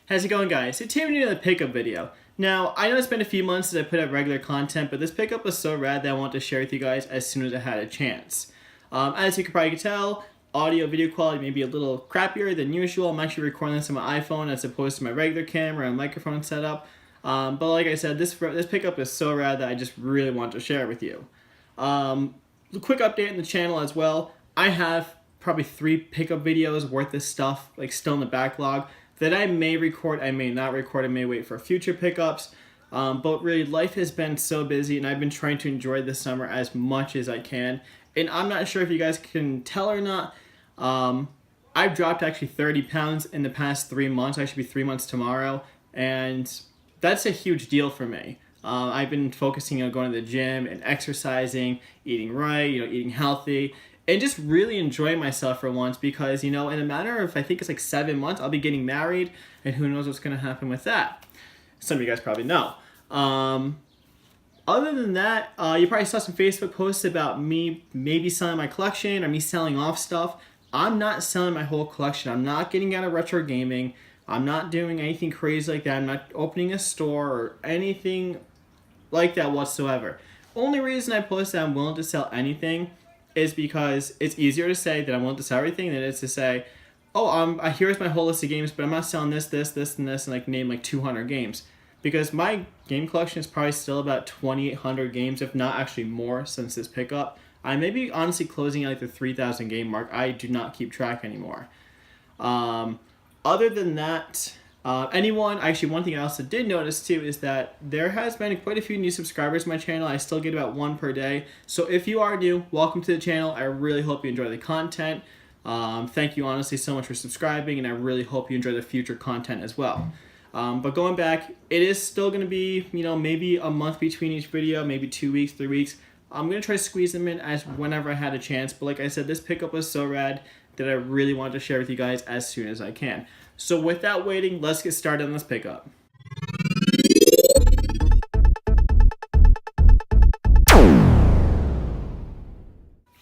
How's it going, guys? It's here to the pickup video. Now, I know it's been a few months since I put out regular content, but this pickup was so rad that I wanted to share with you guys as soon as I had a chance. As you can probably tell, audio video quality may be a little crappier than usual. I'm actually recording this on my iPhone as opposed to my regular camera and microphone setup. But like I said, this pickup is so rad that I just really want to share it with you. A quick update on the channel as well. I have probably 3 pickup videos worth of stuff like still in the backlog that I may record, I may not record, I may wait for future pickups. But really, life has been so busy, and I've been trying to enjoy this summer as much as I can. And I'm not sure if you guys can tell or not, I've dropped actually 30 pounds in the past 3 months. I should be 3 months tomorrow, and that's a huge deal for me. I've been focusing on going to the gym and exercising, eating right, eating healthy, and just really enjoying myself for once because, in a matter of, I think it's like 7 months, I'll be getting married, and who knows what's going to happen with that. Some of you guys probably know. Other than that, you probably saw some Facebook posts about me maybe selling my collection or me selling off stuff. I'm not selling my whole collection. I'm not getting out of retro gaming. I'm not doing anything crazy like that. I'm not opening a store or anything like that whatsoever. Only reason I post that I'm willing to sell anything is because it's easier to say that I'm willing to sell everything than it is to say, oh, here's my whole list of games, but I'm not selling this, and like name like 200 games. Because my game collection is probably still about 2,800 games, if not actually more since this pickup. I may be honestly closing at like the 3,000 game mark. I do not keep track anymore. Other than that, one thing I also did notice too is that there has been quite a few new subscribers to my channel. I still get about 1 per day. So if you are new, welcome to the channel. I really hope you enjoy the content. Thank you honestly so much for subscribing, and I really hope you enjoy the future content as well. But going back, it is still going to be, maybe a month between each video, maybe 2 weeks, 3 weeks. I'm going to try to squeeze them in as whenever I had a chance. But like I said, this pickup was so rad that I really wanted to share with you guys as soon as I can. So without waiting, let's get started on this pickup.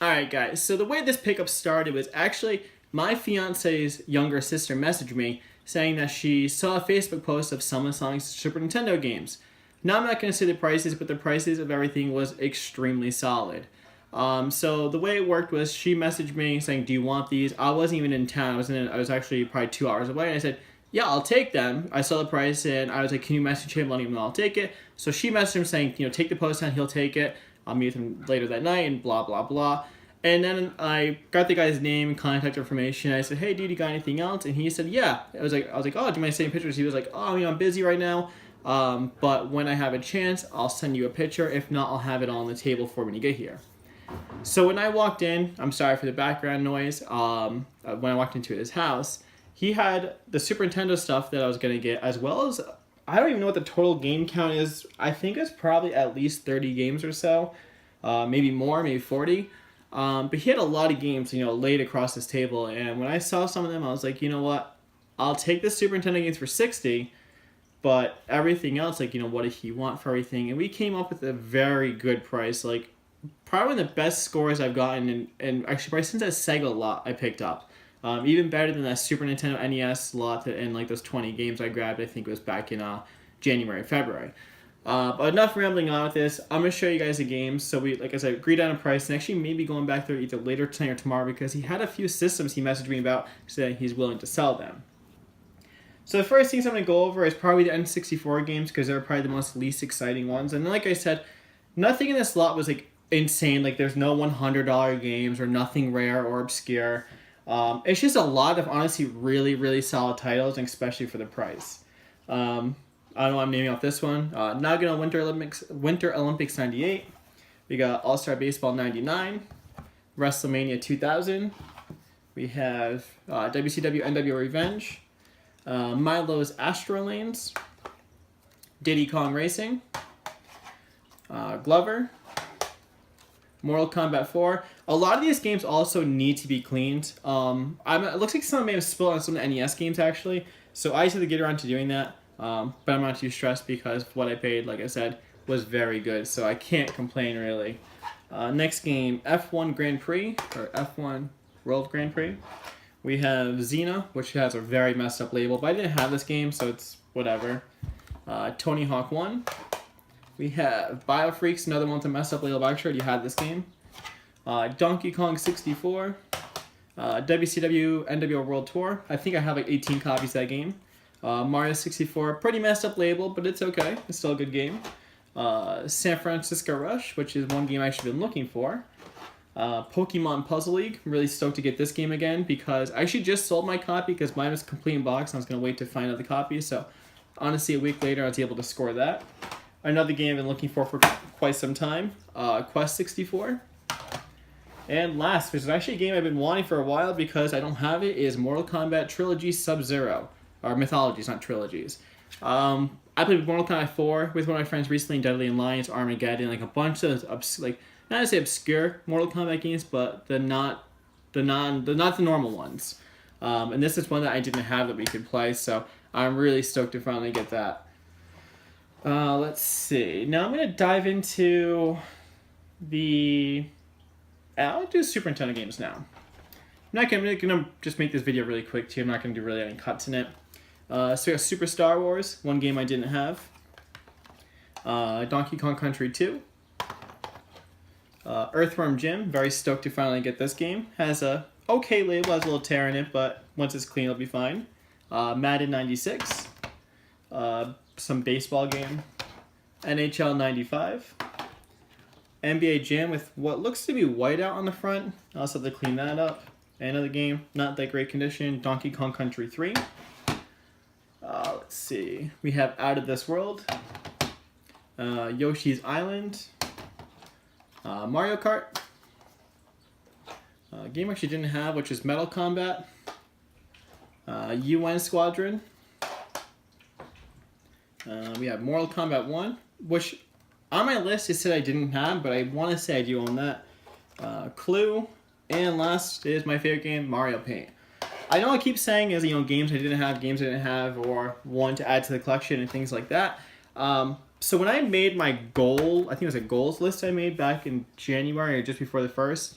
Alright guys, so the way this pickup started was actually my fiance's younger sister messaged me saying that she saw a Facebook post of someone selling Super Nintendo games. Now I'm not going to say the prices, but the prices of everything was extremely solid. So the way it worked was she messaged me saying, do you want these? I wasn't even in town. I was actually probably 2 hours away, and I said, yeah, I'll take them. I saw the price, and I was like, can you message him letting him know I'll take it? So she messaged him saying, take the post down, he'll take it. I'll meet him later that night, and blah, blah, blah. And then I got the guy's name and contact information. I said, hey, dude, you got anything else? And he said, yeah. I was like, oh, do you mind sending pictures? He was like, oh, I'm busy right now. But when I have a chance, I'll send you a picture. If not, I'll have it on the table for when you get here. So when I walked in, I'm sorry for the background noise, when I walked into his house, he had the Super Nintendo stuff that I was going to get, as well as, I don't even know what the total game count is. I think it's probably at least 30 games or so, maybe more, maybe 40. But he had a lot of games, laid across his table, and when I saw some of them, I was like, you know what, I'll take the Super Nintendo games for 60, but everything else, like, what did he want for everything? And we came up with a very good price, like, probably one of the best scores I've gotten, and actually probably since that Sega lot I picked up. Even better than that Super Nintendo NES lot and like those 20 games I grabbed, I think it was back in January, February. But enough rambling on with this. I'm going to show you guys the games. So we, like I said, agreed on a price, and actually maybe going back there either later tonight or tomorrow because he had a few systems he messaged me about saying he's willing to sell them. So the first things I'm going to go over is probably the N64 games because they're probably the most least exciting ones. And like I said, nothing in this lot was like insane. Like there's no $100 games or nothing rare or obscure. It's just a lot of honestly really, really solid titles, and especially for the price. I don't know why I'm naming off this one. Nagano Winter Olympics 98. We got All-Star Baseball 99. WrestleMania 2000. We have WCW NWO Revenge. Milo's Astro Lanes. Diddy Kong Racing. Glover. Mortal Kombat 4. A lot of these games also need to be cleaned. It looks like someone may have spilled on some of the NES games actually, so I just had to get around to doing that. But I'm not too stressed because what I paid, like I said, was very good, so I can't complain really. Next game, F1 Grand Prix, or F1 World Grand Prix. We have Xena, which has a very messed up label, but I didn't have this game, so it's whatever. Tony Hawk 1. We have Biofreaks, another one with a messed up label, but I'm sure you had this game. Donkey Kong 64. WCW NWO World Tour. I think I have like 18 copies of that game. Mario 64, pretty messed up label, but it's okay. It's still a good game. San Francisco Rush, which is one game I've actually been looking for. Pokemon Puzzle League. I'm really stoked to get this game again because I actually just sold my copy because mine was complete in box and I was going to wait to find out the copy. So honestly, a week later I was able to score that. Another game I've been looking for quite some time. Quest 64. And last, which is actually a game I've been wanting for a while because I don't have it, is Mortal Kombat Trilogy Sub-Zero. Or Mythologies, not Trilogies. I played Mortal Kombat 4 with one of my friends recently, Deadly Alliance, Armageddon, like a bunch of, like, not to say obscure Mortal Kombat games, but not the normal ones. And this is one that I didn't have that we could play, so I'm really stoked to finally get that. Let's see. Now I'm going to dive into I'll do Super Nintendo games now. I'm going to just make this video really quick too. I'm not going to do really any cuts in it. So we got Super Star Wars, one game I didn't have. Donkey Kong Country 2. Earthworm Jim, very stoked to finally get this game. Has a okay label, has a little tear in it, but once it's clean, it'll be fine. Madden 96. Some baseball game. NHL 95. NBA Jam with what looks to be whiteout on the front. I also have to clean that up. Another game, not that great condition. Donkey Kong Country 3. Let's see. We have Out of This World. Yoshi's Island. Mario Kart. Game I actually didn't have, which is Metal Combat. UN Squadron. We have Mortal Kombat 1, which on my list it said I didn't have, but I want to say I do own that. Clue. And last is my favorite game, Mario Paint. I know I keep saying is, games I didn't have, or one to add to the collection and things like that. So when I made my goal, I think it was a goals list I made back in January or just before the 1st,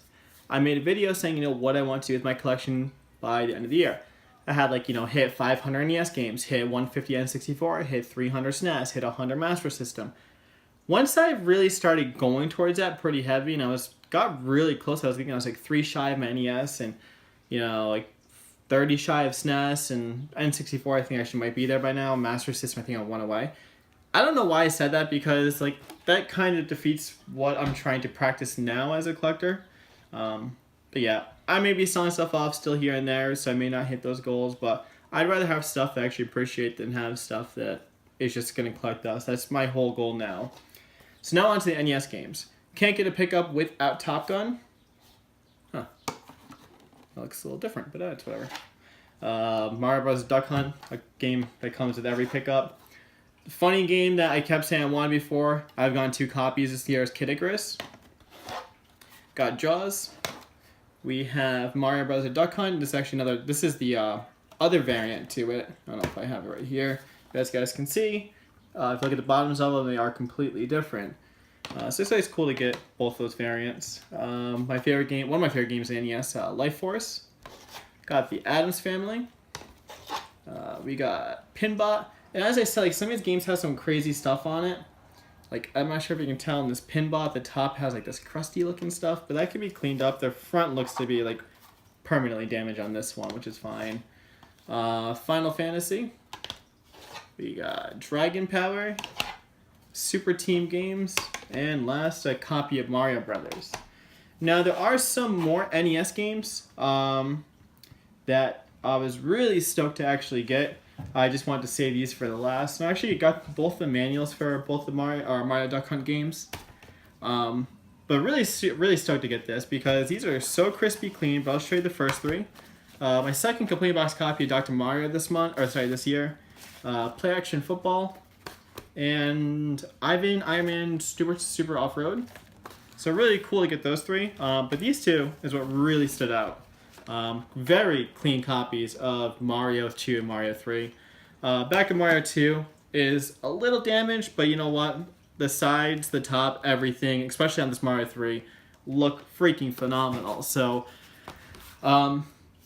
I made a video saying, what I want to do with my collection by the end of the year. I had hit 500 NES games, hit 150 N64, hit 300 SNES, hit 100 Master System. Once I really started going towards that pretty heavy, and got really close, I was like 3 shy of my NES, and 30 shy of SNES, and N64 I think I actually might be there by now. Master System I think I went away. I don't know why I said that because that kind of defeats what I'm trying to practice now as a collector. But yeah, I may be selling stuff off still here and there, so I may not hit those goals, but I'd rather have stuff I actually appreciate than have stuff that is just going to collect dust. That's my whole goal now. So now on to the NES games. Can't get a pickup without Top Gun. Huh. That looks a little different, but that's whatever. Mario Bros. Duck Hunt, a game that comes with every pickup. The funny game that I kept saying I wanted before, I've gotten 2 copies this year, is Kid Icarus. Got Jaws. We have Mario Bros. Duck Hunt. This is the other variant to it. I don't know if I have it right here. As you guys can see, if you look at the bottoms of them, they are completely different. So it's cool to get both those variants. One of my favorite games in NES, Life Force. Got the Addams Family. We got Pinbot. And as I said, some of these games have some crazy stuff on it. I'm not sure if you can tell, in this Pinbot at the top has this crusty looking stuff, but that can be cleaned up. The front looks to be permanently damaged on this one, which is fine. Final Fantasy. We got Dragon Power, Super Team Games, and last, a copy of Mario Brothers. Now, there are some more NES games that I was really stoked to actually get. I just wanted to save these for the last. And I actually got both the manuals for both the Mario Duck Hunt games. But really stoked to get this because these are so crispy clean, but I'll show you the first 3. My second complete box copy of Dr. Mario this year. Play Action Football, and Iron Man Super Off-Road. So really cool to get those 3. But these 2 is what really stood out. Very clean copies of Mario 2 and Mario 3. Back in Mario 2 is a little damaged, but you know what? The sides, the top, everything, especially on this Mario 3, look freaking phenomenal. So,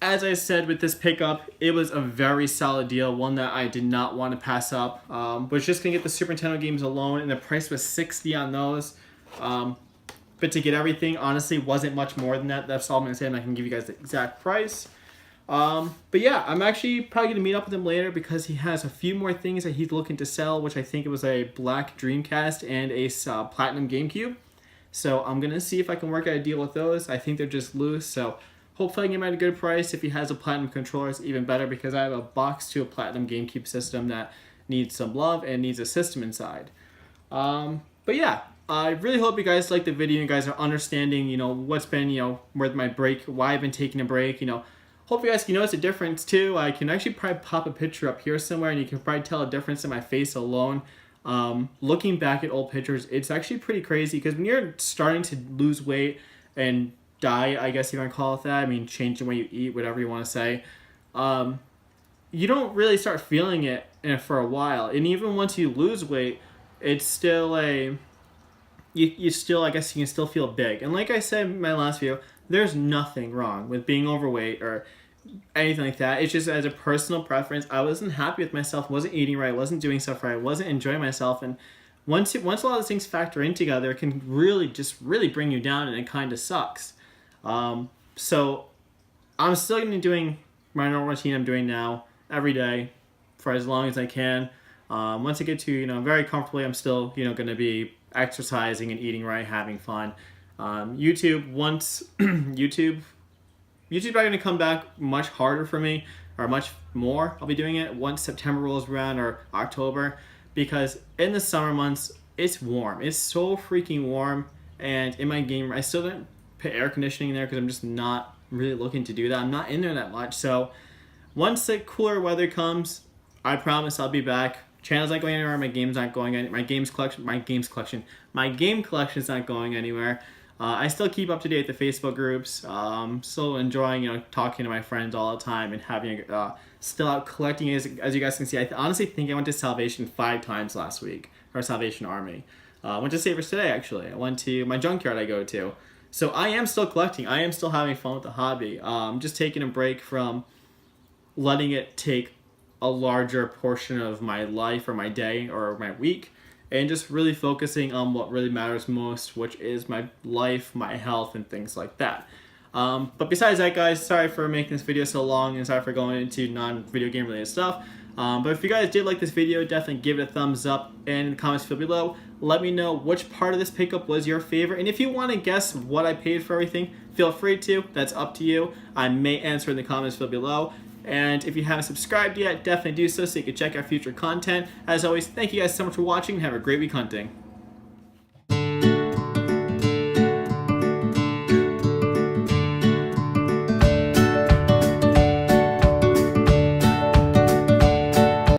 as I said with this pickup, it was a very solid deal, one that I did not want to pass up. Was just going to get the Super Nintendo games alone, and the price was $60 on those. But to get everything, honestly, wasn't much more than that. That's all I'm going to say, and I can give you guys the exact price. But yeah, I'm actually probably going to meet up with him later because he has a few more things that he's looking to sell, which I think it was a black Dreamcast and a platinum GameCube. So I'm going to see if I can work out a deal with those. I think they're just loose, so hopefully I can get him at a good price. If he has a platinum controller, it's even better because I have a box to a platinum GameCube system that needs some love and needs a system inside. But yeah, I really hope you guys like the video. You guys are understanding, what's been, with my break, why I've been taking a break, Hope you guys can notice a difference too. I can actually probably pop a picture up here somewhere and you can probably tell a difference in my face alone. Looking back at old pictures, it's actually pretty crazy because when you're starting to lose weight and diet, I guess you want to call it that. I mean, change the way you eat, whatever you want to say. You don't really start feeling it for a while. And even once you lose weight, it's still you still, I guess you can still feel big. And like I said in my last video, there's nothing wrong with being overweight or anything like that. It's just as a personal preference. I wasn't happy with myself, wasn't eating right, wasn't doing stuff right, wasn't enjoying myself. And once a lot of those things factor in together, it can really bring you down, and it kind of sucks. So I'm still going to be doing my normal routine I'm doing now every day for as long as I can. Once I get to, very comfortably, I'm still, going to be exercising and eating right, having fun. YouTube's probably going to come back much harder for me, or much more. I'll be doing it once September rolls around or October, because in the summer months, it's warm. It's so freaking warm, and in my game, I still didn't put air conditioning in there because I'm just not really looking to do that. I'm not in there that much, so once the cooler weather comes, I promise I'll be back. Channel's not going anywhere. My game's not going anywhere. My game collection's not going anywhere. I still keep up to date with the Facebook groups. Still enjoying, talking to my friends all the time and having still out collecting. As you guys can see, I honestly think I went to Salvation 5 times last week, or Salvation Army. Went to Savers today, actually. I went to my junkyard I go to. So I am still collecting. I am still having fun with the hobby. I'm just taking a break from letting it take a larger portion of my life or my day or my week, and just really focusing on what really matters most, which is my life, my health, and things like that. But besides that, guys, sorry for making this video so long, and sorry for going into non-video game related stuff. But if you guys did like this video, definitely give it a thumbs up, and in the comments field below, let me know which part of this pickup was your favorite. And if you want to guess what I paid for everything, feel free to. That's up to you. I may answer in the comments field below. And if you haven't subscribed yet, definitely do so you can check out future content. As always, thank you guys so much for watching, and have a great week hunting.